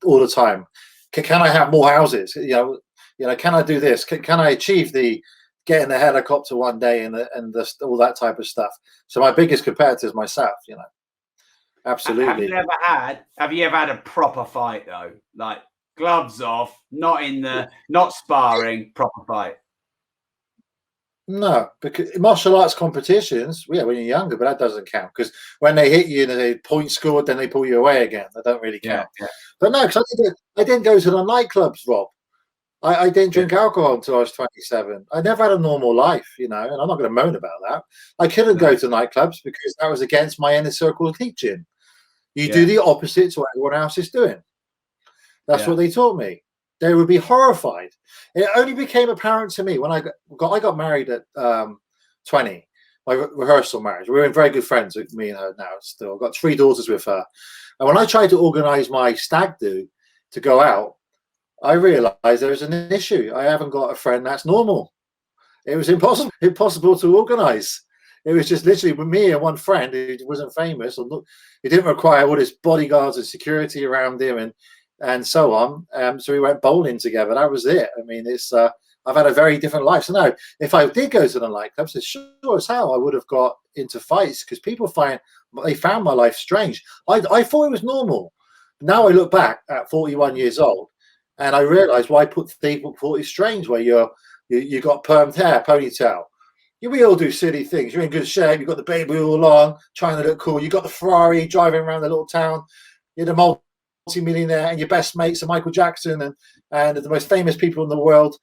all the time. Can I have more houses? You know, can I do this? Can I achieve getting a helicopter one day and all that type of stuff? So my biggest competitor is myself, you know. Absolutely. Have you ever had a proper fight though? Like gloves off, not sparring, proper fight? No, because martial arts competitions, yeah, when you're younger, but that doesn't count because when they hit you and they point scored, then they pull you away again. That don't really count. Yeah. But no, because I didn't go to the nightclubs, Rob. I didn't drink alcohol until I was 27. I never had a normal life, and I'm not going to moan about that. I couldn't go to nightclubs because that was against my inner circle teaching. You do the opposite to what everyone else is doing. That's what they taught me. They would be horrified. It only became apparent to me when I got married at 20. My rehearsal marriage. We're very good friends with me and her now. Still, I've got 3 daughters with her. And when I tried to organise my stag do to go out, I realised there was an issue. I haven't got a friend that's normal. It was impossible to organise. It was just literally with me and one friend who wasn't famous, or he didn't require all his bodyguards and security around him and so on. So we went bowling together. That was it. I mean, it's I've had a very different life. So no, if I did go to the nightclubs, it's sure as hell I would have got into fights because people found my life strange. I thought it was normal. Now I look back at 41 years old. And I realised why people thought it's strange where you got permed hair, ponytail. We all do silly things. You're in good shape. You've got the baby all on, trying to look cool. You got the Ferrari driving around the little town. You're the multi-millionaire, and your best mates are Michael Jackson and the most famous people in the world.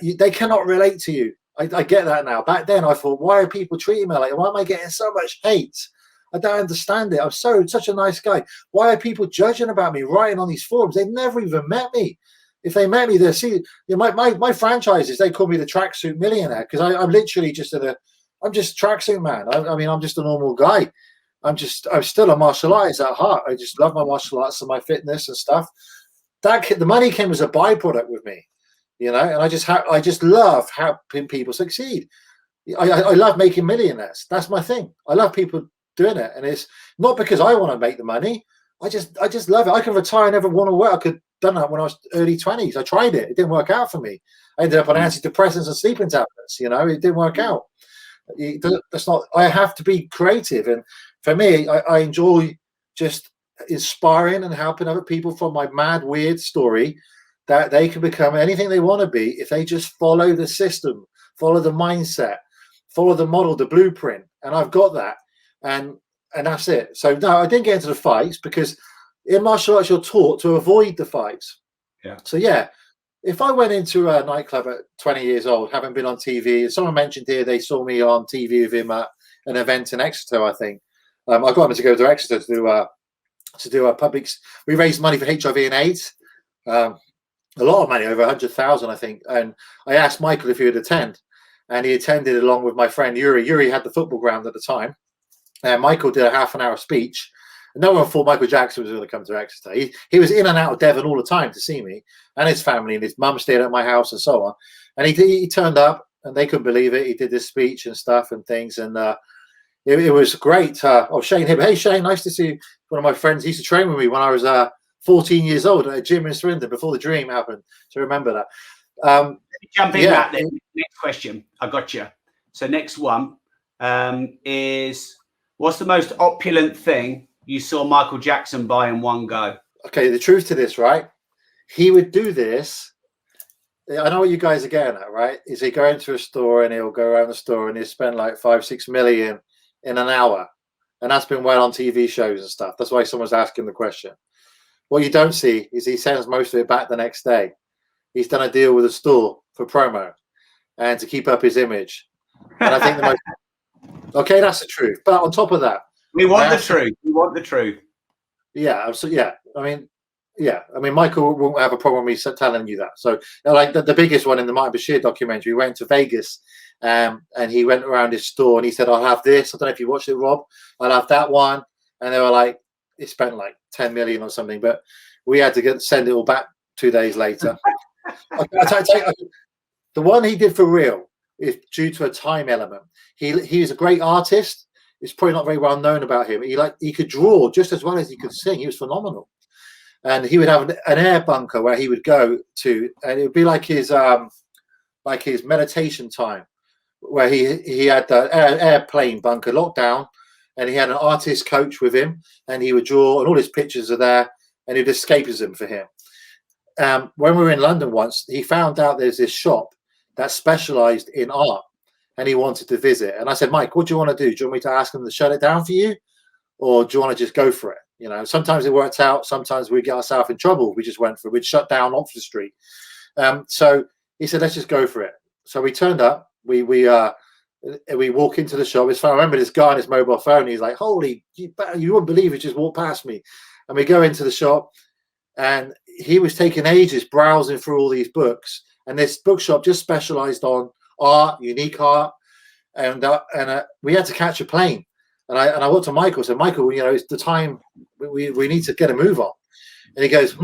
They cannot relate to you. I get that now. Back then, I thought, why are people treating me like that? Why am I getting so much hate? I don't understand it. I'm such a nice guy. Why are people judging about me, writing on these forums? They've never even met me. If they met me, they'll see my franchises. They call me the tracksuit millionaire because I'm literally just I'm just tracksuit man. I mean, I'm just a normal guy. I'm still a martial artist at heart. I just love my martial arts and my fitness and stuff. The money came as a byproduct with me, and I just love helping people succeed. I love making millionaires. That's my thing. I love people doing it, and it's not because I want to make the money. I just love it. I can retire and never want to work. I could done that when I was early 20s. I tried it. It didn't work out for me. I ended up on antidepressants and sleeping tablets. It didn't work out. That's not. I have to be creative, and for me, I enjoy just inspiring and helping other people from my mad, weird story that they can become anything they want to be if they just follow the system, follow the mindset, follow the model, the blueprint. And I've got that, and that's it. So no, I didn't get into the fights because in martial arts you're taught to avoid the fights. Yeah. So yeah, if I went into a nightclub at 20 years old, haven't been on TV, someone mentioned here they saw me on TV with him at an event in Exeter, I think. I got him to go to Exeter to do a public. We raised money for HIV and AIDS, a lot of money, over 100,000, I think. And I asked Michael if he would attend, and he attended along with my friend Yuri. Yuri had the football ground at the time, and Michael did a half-an-hour speech. No one thought Michael Jackson was going to come to Exeter. He was in and out of Devon all the time to see me and his family, and his mum stayed at my house and so on. And he turned up, and they couldn't believe it. He did this speech and stuff and things, and it was great. Shane, hey Shane, nice to see you. One of my friends, he used to train with me when I was 14 years old at a gym in Swindon before the dream happened. So remember that. Let me jump in that then. Next question. I got you. So next one is, what's the most opulent thing you saw Michael Jackson buy in one go? Okay, the truth to this, right? He would do this. I know what you guys are getting at, right? Is he go into a store and he'll go around the store and he'll spend like 5-6 million in an hour. And that's been well on TV shows and stuff. That's why someone's asking the question. What you don't see is he sends most of it back the next day. He's done a deal with a store for promo and to keep up his image. And I think the most... Okay, that's the truth. But on top of that, we want the truth. We want the truth. Yeah, absolutely. Yeah. I mean, Michael won't have a problem with me telling you that. So, like the biggest one in the Martin Bashir documentary, we went to Vegas, and he went around his store and he said, "I'll have this." I don't know if you watched it, Rob. "I'll have that one," and they were like, he spent like 10 million or something, but we had to send it all back 2 days later. The one he did for real is due to a time element. He is a great artist. It's probably not very well known about him. He could draw just as well as he could sing. He was phenomenal. And he would have an air bunker where he would go to, and it would be like his meditation time, where he had the airplane bunker locked down, and he had an artist coach with him, and he would draw, and all his pictures are there, and it was escapism for him. When we were in London once, he found out there's this shop that specialized in art, and he wanted to visit. And I said, "Mike, what do you want to do? Do you want me to ask them to shut it down for you, or do you want to just go for it?" You know, sometimes it works out. Sometimes we get ourselves in trouble. We just went for it. We'd shut down Oxford Street. So he said, let's just go for it. So we turned up. We walk into the shop. It's fun. I remember this guy on his mobile phone. He's like, "Holy, you wouldn't believe it! Just walked past me." And we go into the shop, and he was taking ages browsing through all these books. And this bookshop just specialized on art, unique art, and we had to catch a plane. And I went to Michael. Said, "Michael, it's the time. We need to get a move on." And he goes,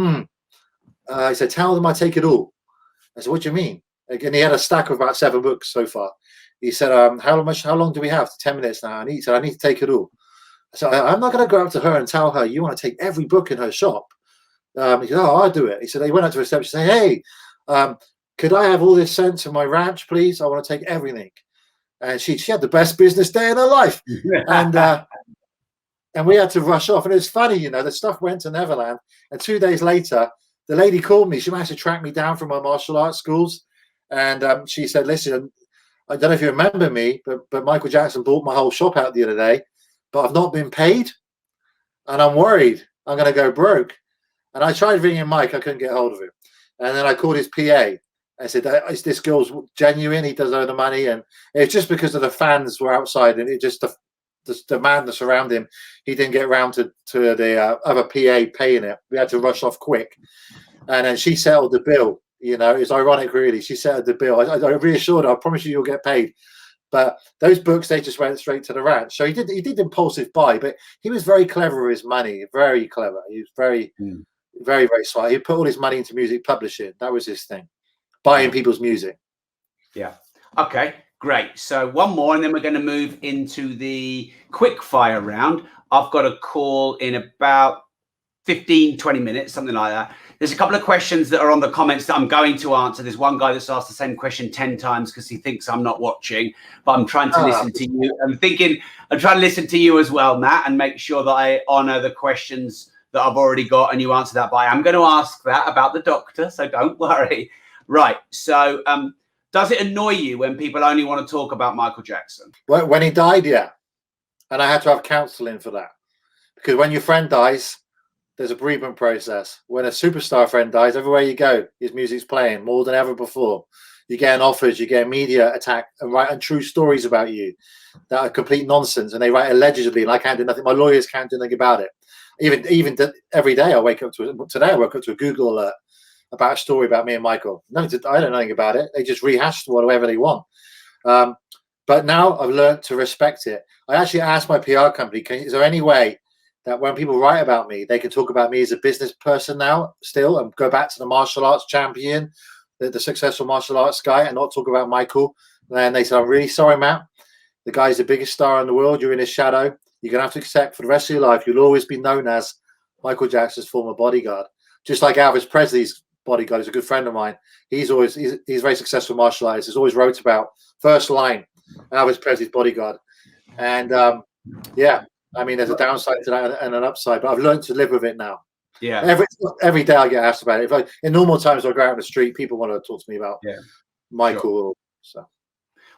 I said, "Tell them I take it all." I said, "What do you mean?" And he had a stack of about 7 books so far. He said, how long do we have? 10 minutes now. And he said, "I need to take it all." So I'm not going to go up to her and tell her you want to take every book in her shop. He said, "Oh, I'll do it." He said, he went up to the reception and said, "Hey, could I have all this sent to my ranch, please? I want to take everything." And she had the best business day in her life. And we had to rush off. And it was funny, the stuff went to Neverland. And 2 days later, the lady called me. She managed to track me down from my martial arts schools. And she said, "Listen, I don't know if you remember me, but Michael Jackson bought my whole shop out the other day, but I've not been paid. And I'm worried I'm going to go broke." And I tried ringing Mike. I couldn't get hold of him. And then I called his PA. I said, "Is this girl's genuine? He does owe the money." And it's just because of the fans were outside, and it just the madness around him. He didn't get around to the other PA paying it. We had to rush off quick. And then she settled the bill. It's ironic, really. She settled the bill. I reassured her, "I promise you, you'll get paid." But those books, they just went straight to the ranch. So he did impulsive buy, but he was very clever with his money. Very clever. He was very, very, very smart. He put all his money into music publishing. That was his thing. Buying people's music. Yeah. Okay, great. So one more, and then we're going to move into the quick fire round. I've got a call in about 15, 20 minutes, something like that. There's a couple of questions that are on the comments that I'm going to answer. There's one guy that's asked the same question 10 times because he thinks I'm not watching, but I'm trying to listen to you. I'm trying to listen to you as well, Matt, and make sure that I honor the questions that I've already got and you answer that by. I'm going to ask that about the doctor, so don't worry. Right. So does it annoy you when people only want to talk about Michael Jackson? When he died, yeah. And I had to have counseling for that. Because when your friend dies, there's a bereavement process. When a superstar friend dies, everywhere you go, his music's playing more than ever before. You're getting offers, you get media attack and writing true stories about you that are complete nonsense. And they write allegedly, and I can't do nothing. My lawyers can't do anything about it. Even every day I wake up to it. Today I woke up to a Google alert about a story about me and Michael. I don't know anything about it. They just rehashed whatever they want. But now I've learned to respect it. I actually asked my PR company, is there any way that when people write about me, they can talk about me as a business person now still and go back to the martial arts champion, the successful martial arts guy, and not talk about Michael? And they said, "I'm really sorry, Matt. The guy's the biggest star in the world. You're in his shadow. You're going to have to accept for the rest of your life, you'll always be known as Michael Jackson's former bodyguard." Just like Elvis Presley's bodyguard is a good friend of mine. He's a very successful martial artist. He's always wrote about first line, Elvis Presley's bodyguard. And yeah, I mean, there's a downside to that and an upside, but I've learned to live with it now. Yeah. Every day I get asked about it. In normal times I go out on the street, people want to talk to me about Michael. Sure. So.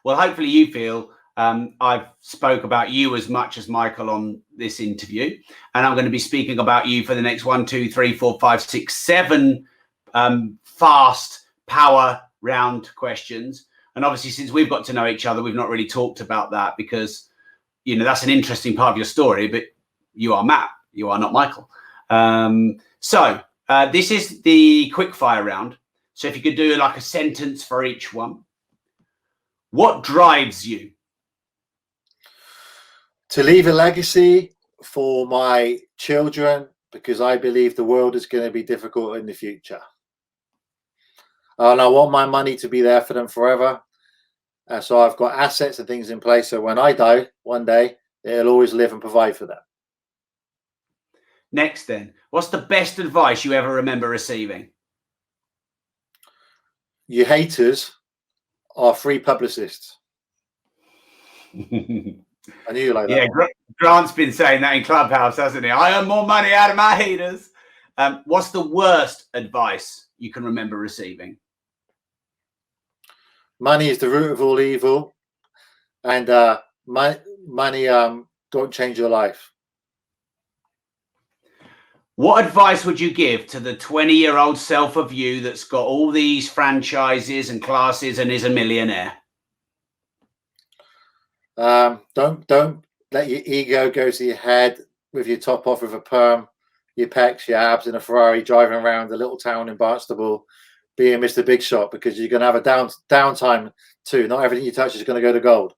Well, hopefully you feel I've spoke about you as much as Michael on this interview, and I'm going to be speaking about you for the next 1, 2, 3, 4, 5, 6, 7 fast power round questions. And obviously, since we've got to know each other, we've not really talked about that because, that's an interesting part of your story, but you are Matt, you are not Michael. So this is the quick fire round. So if you could do like a sentence for each one. What drives you? To leave a legacy for my children, because I believe the world is going to be difficult in the future. And I want my money to be there for them forever. So I've got assets and things in place. So when I die one day, they'll always live and provide for them. Next then, what's the best advice you ever remember receiving? You haters are free publicists. I knew you like that. Yeah, Grant's been saying that in Clubhouse, hasn't he? I earn more money out of my haters. What's the worst advice you can remember receiving? Money is the root of all evil, and money don't change your life. What advice would you give to the 20-year-old self of you that's got all these franchises and classes and is a millionaire? Don't let your ego go to your head with your top off with a perm, your pecs, your abs in a Ferrari, driving around the little town in Barnstable, being Mr. Big Shot, because you're going to have a downtime too. Not everything you touch is going to go to gold.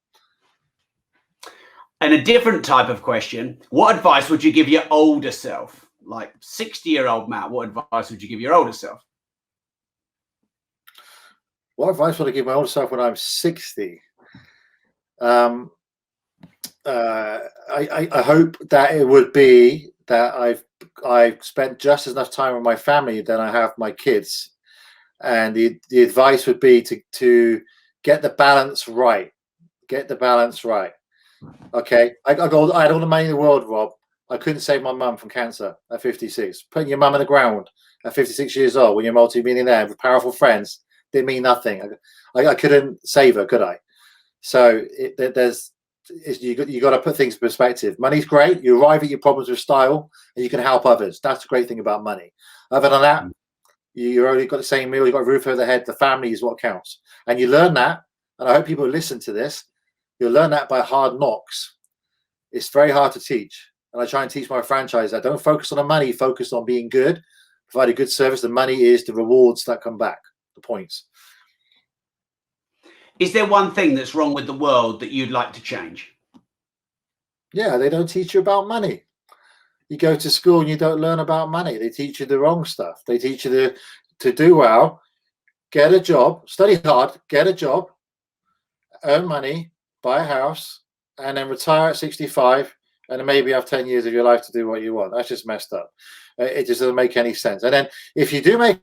And a different type of question: what advice would you give your older self, like 60-year-old Matt? What advice would you give your older self? What advice would I give my older self when I'm 60? I hope that it would be that I've spent just enough time with my family than I have my kids, and the advice would be to get the balance right. Get the balance right. Okay, I had all the money in the world, Rob. I couldn't save my mum from cancer at 56. Putting your mum in the ground at 56 years old when you're a multi-millionaire with powerful friends didn't mean nothing. I couldn't save her, could I? So you got to put things in perspective. Money's great. You arrive at your problems with style, and you can help others. That's the great thing about money. Other than that, you only got the same meal. You got a roof over the head. The family is what counts, and you learn that. And I hope people listen to this. You'll learn that by hard knocks. It's very hard to teach, and I try and teach my franchise that don't focus on the money. Focus on being good, provide a good service. The money is the rewards that come back, the points. Is there one thing that's wrong with the world that you'd like to change? Yeah, they don't teach you about money. You go to school and you don't learn about money. They teach you the wrong stuff. They teach you to do well, get a job, study hard, get a job, earn money, buy a house, and then retire at 65, and then maybe have 10 years of your life to do what you want. That's just messed up. It just doesn't make any sense. And then if you do make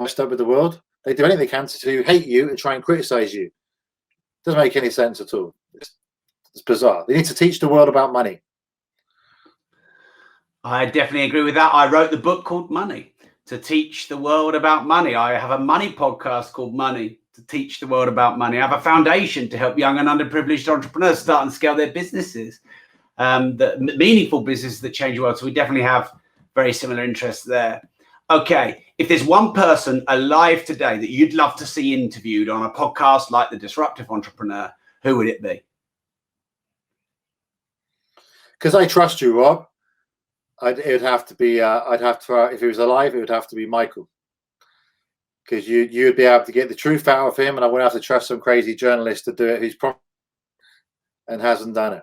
messed up with the world, they do anything they can to hate you and try and criticize you. Doesn't make any sense at all. It's bizarre. They need to teach the world about money. I definitely agree with that. I wrote the book called Money, to teach the world about money. I have a money podcast called Money, to teach the world about money. I have a foundation to help young and underprivileged entrepreneurs start and scale their businesses, the meaningful businesses that change the world. So we definitely have very similar interests there. Okay, if there's one person alive today that you'd love to see interviewed on a podcast like The Disruptive Entrepreneur, who would it be? Because I trust you, Rob. It would have to be. If he was alive, it would have to be Michael. Because you'd be able to get the truth out of him, and I wouldn't have to trust some crazy journalist to do it who's and hasn't done it.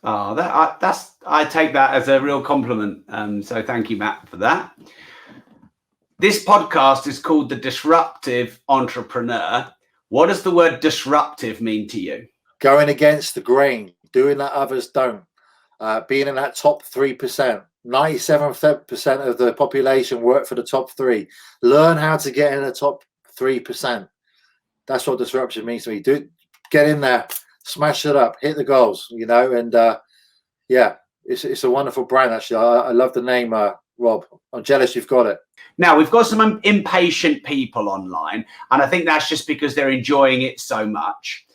Oh, I take that as a real compliment. So thank you, Matt, for that. This podcast is called The Disruptive Entrepreneur. What does the word disruptive mean to you? Going against the grain, doing that others don't, being in that top 3%. 97% of the population work for the top 3. Learn how to get in the top 3%. That's what disruption means to me. Get in there. Smash it up, hit the goals, and yeah, it's a wonderful brand, actually. I love the name, Rob. I'm jealous you've got it. Now, we've got some impatient people online, and I think that's just because they're enjoying it so much.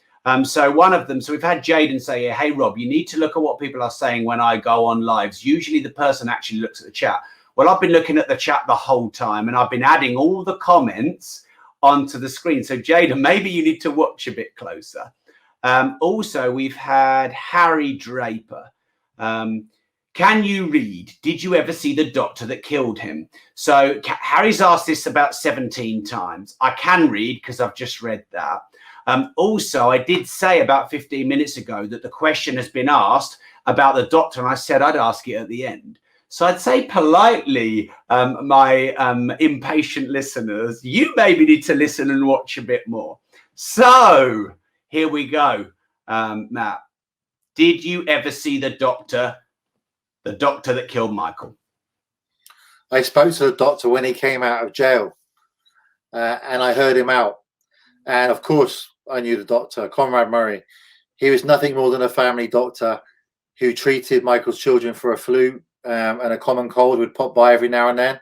So one of them, so we've had Jaden say, hey, Rob, you need to look at what people are saying when I go on lives. Usually the person actually looks at the chat. Well, I've been looking at the chat the whole time, and I've been adding all the comments onto the screen. So Jaden, maybe you need to watch a bit closer. Also, we've had Harry Draper. Can you read? Did you ever see the doctor that killed him? So Harry's asked this about 17 times. I can read because I've just read that. Also, I did say about 15 minutes ago that the question has been asked about the doctor, and I said I'd ask it at the end. So I'd say politely, my impatient listeners, you maybe need to listen and watch a bit more. So here we go, Matt. Did you ever see the doctor that killed Michael? I spoke to the doctor when he came out of jail, and I heard him out. And of course, I knew the doctor, Conrad Murray. He was nothing more than a family doctor who treated Michael's children for a flu, and a common cold would pop by every now and then.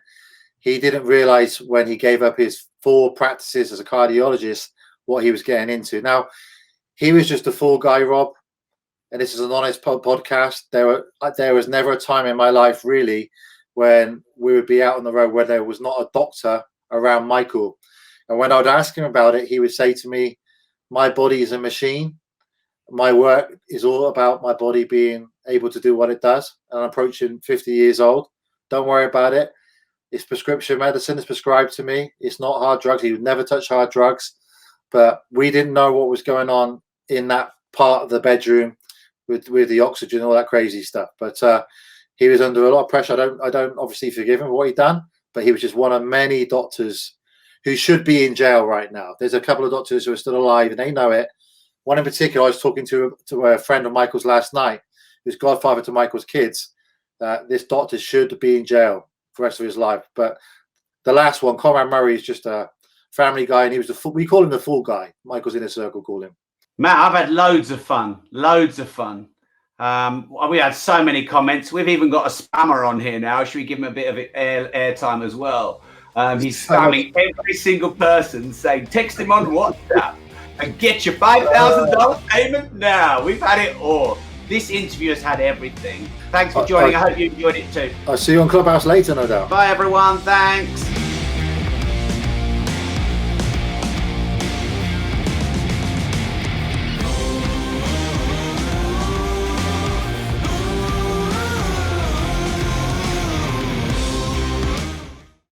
He didn't realize when he gave up his 4 practices as a cardiologist what he was getting into. Now, he was just a fall guy, Rob. and this is an honest podcast, there was never a time in my life really when we would be out on the road where there was not a doctor around Michael. And when I would ask him about it, he would say to me, my body is a machine. My work is all about my body being able to do what it does. And I'm approaching 50 years old. Don't worry about it. It's prescription medicine is prescribed to me. It's not hard drugs. He would never touch hard drugs. But we didn't know what was going on in that part of the bedroom with the oxygen, all that crazy stuff. But he was under a lot of pressure. I don't obviously forgive him for what he'd done, but he was just one of many doctors who should be in jail right now. There's a couple of doctors who are still alive and they know it. One in particular, I was talking to a friend of Michael's last night, who's godfather to Michael's kids. This doctor should be in jail for the rest of his life. But the last one, Conrad Murray, is just a family guy, and he was we call him the fool guy. Michael's inner circle call him. Matt, I've had loads of fun. We had so many comments. We've even got a spammer on here now. Should we give him a bit of airtime as well? He's spamming every single person, saying, text him on WhatsApp and get your $5,000 payment now. We've had it all. This interview has had everything. Thanks for joining. I hope you enjoyed it too. I'll see you on Clubhouse later, no doubt. Bye, everyone. Thanks.